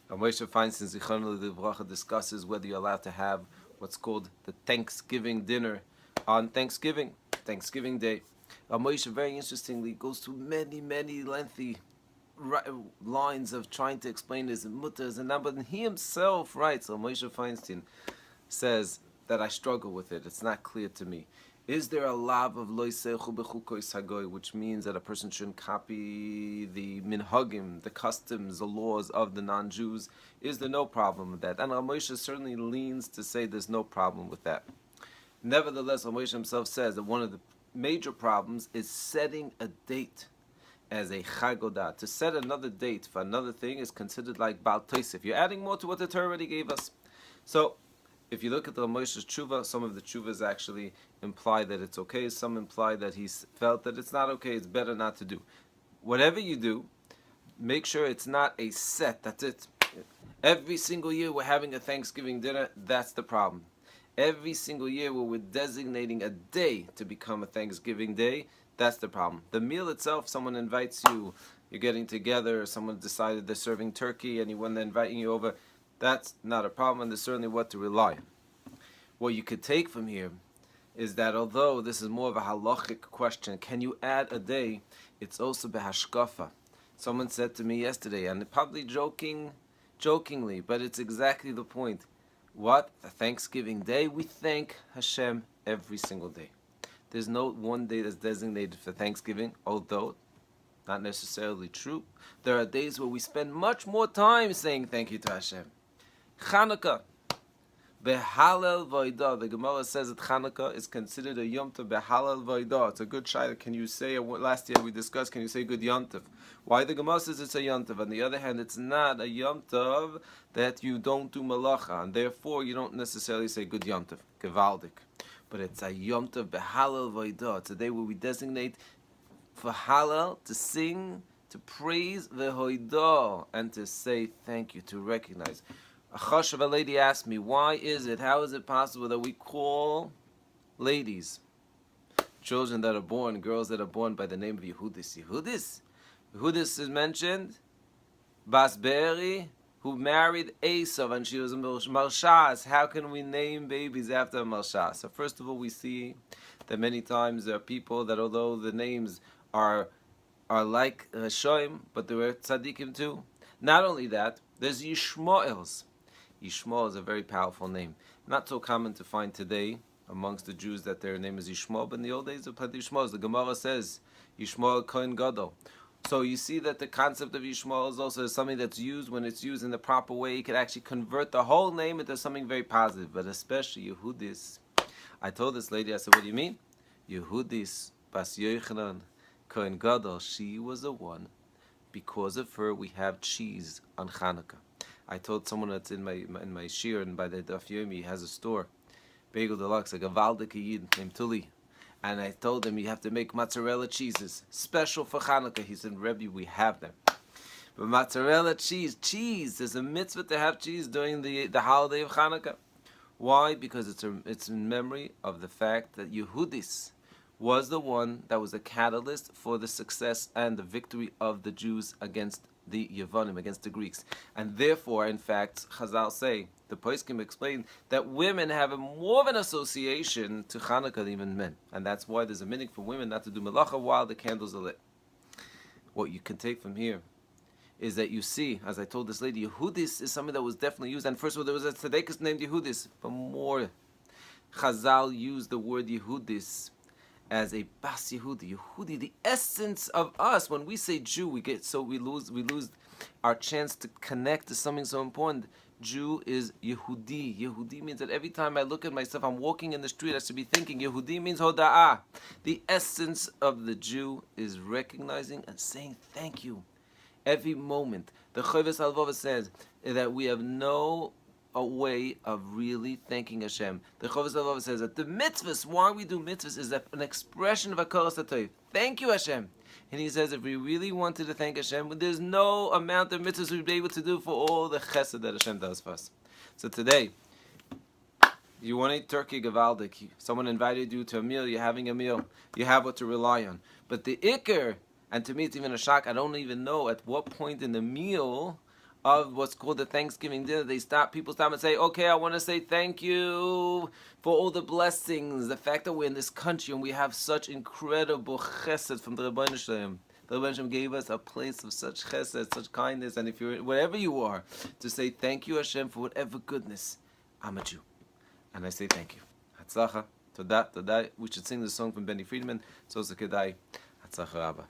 Moshe Feinstein Zichrono Livracha discusses whether you're allowed to have what's called the Thanksgiving dinner on Thanksgiving Day. Moshe very interestingly goes through many lengthy lines of trying to explain his mutters and that, but he himself writes. So Moshe Feinstein says that I struggle with it. It's not clear to me. Is there a lav of lo yisechu b'chukois hagoy, which means that a person shouldn't copy the minhagim, the customs, the laws of the non-Jews? Is there no problem with that? And Moshe certainly leans to say there's no problem with that. Nevertheless, Moshe himself says that one of the major problems is setting a date as a chagodah. To set another date for another thing is considered like Baal Tosef. You're adding more to what the Torah already gave us. So, if you look at the Moshe's tshuva, some of the tshuvas actually imply that it's okay. Some imply that he felt that it's not okay. It's better not to do. Whatever you do, make sure it's not a set. That's it. Every single year we're having a Thanksgiving dinner. That's the problem. Every single year where we're designating a day to become a Thanksgiving day, that's the problem. The meal itself, someone invites you, you're getting together, or someone decided they're serving turkey and when they're inviting you over, that's not a problem, and there's certainly what to rely on. What you could take from here is that although this is more of a halachic question, can you add a day? It's also behashkafa. Someone said to me yesterday, and probably jokingly, but it's exactly the point. What? The Thanksgiving Day? We thank Hashem every single day. There's no one day that's designated for Thanksgiving, although not necessarily true. There are days where we spend much more time saying thank you to Hashem. Chanukah, Behalel Voidah. The Gemara says that Chanukah is considered a Yom Tov Behalel Voidah. It's a good shayla. Can you say, last year we discussed, can you say good Yom Tov? Why the Gemara says it's a Yom Tov? On the other hand, it's not a Yom Tov that you don't do malacha, and therefore you don't necessarily say good Yom Tov, Gevaldik. But it's a Yom Tov Behalel Voidah. It's a day where we designate for Halal, to sing, to praise the Hoidah, and to say thank you, to recognize. A chashuv lady asked me, how is it possible that we call ladies, children that are born, girls that are born by the name of yehudis? Yehudis is mentioned, Bas Be'eri, who married Esav, and she was a Malshas. How can we name babies after a Malshas? So first of all, we see that many times there are people that although the names are like Shoim, but there were tzaddikim too. Not only that, there's Yishmaels. Yishmael is a very powerful name. Not so common to find today amongst the Jews that their name is Yishmael, but in the old days of plenty Yishmaels. The Gemara says Yishmael Coren Gadol. So you see that the concept of Yishmael is also something that's used when it's used in the proper way. You could actually convert the whole name into something very positive, but especially Yehudis. I told this lady, I said, what do you mean? Yehudis Bas Yochanan Cohen Gadol. She was the one. Because of her, we have cheese on Hanukkah. I told someone that's in my shir and by the Daf Yomi, he has a store, Bagel Deluxe, like a Valdik Yid named Tuli. And I told him you have to make mozzarella cheeses, special for Hanukkah. He said, Rebbe, we have them. But mozzarella cheese, there's a mitzvah to have cheese during the holiday of Hanukkah. Why? Because it's in memory of the fact that Yehudis was the one that was a catalyst for the success and the victory of the Jews against the Yevonim, against the Greeks. And therefore, in fact, Chazal say, the Poskim explain, that women have more of an association to Hanukkah than even men. And that's why there's a minhag for women not to do melacha while the candles are lit. What you can take from here is that you see, as I told this lady, Yehudis is something that was definitely used. And first of all, there was a tzaddikus named Yehudis. But more, Chazal used the word Yehudis as a Bas Yehudi, the essence of us. When we say Jew, we lose our chance to connect to something so important. Jew is Yehudi. Yehudi means that every time I look at myself, I'm walking in the street, I should be thinking. Yehudi means Hoda'ah. The essence of the Jew is recognizing and saying thank you every moment. The Choves Halvava says that we have no a way of really thanking Hashem. The Choves Halvava says that the mitzvahs, why we do mitzvahs, is an expression of Hakaras HaTov. Thank you, Hashem. And he says if we really wanted to thank Hashem, there's no amount of mitzvahs we'd be able to do for all the chesed that Hashem does for us. So today, you want to eat turkey gavaldik. Someone invited you to a meal, you're having a meal, you have what to rely on. But the ikr, and to me it's even a shock, I don't even know at what point in the meal of what's called the Thanksgiving dinner, people stop and say, okay, I want to say thank you for all the blessings, the fact that we're in this country and we have such incredible chesed from the Rebbeinu Shalom. The Rebbeinu Shalom gave us a place of such chesed, such kindness, and if you're wherever you are, to say thank you Hashem for whatever goodness. I'm a Jew, and I say thank you. Hatzlacha, todah, todah. We should sing the song from Benny Friedman. So kedai. Hatzlacha Rabba.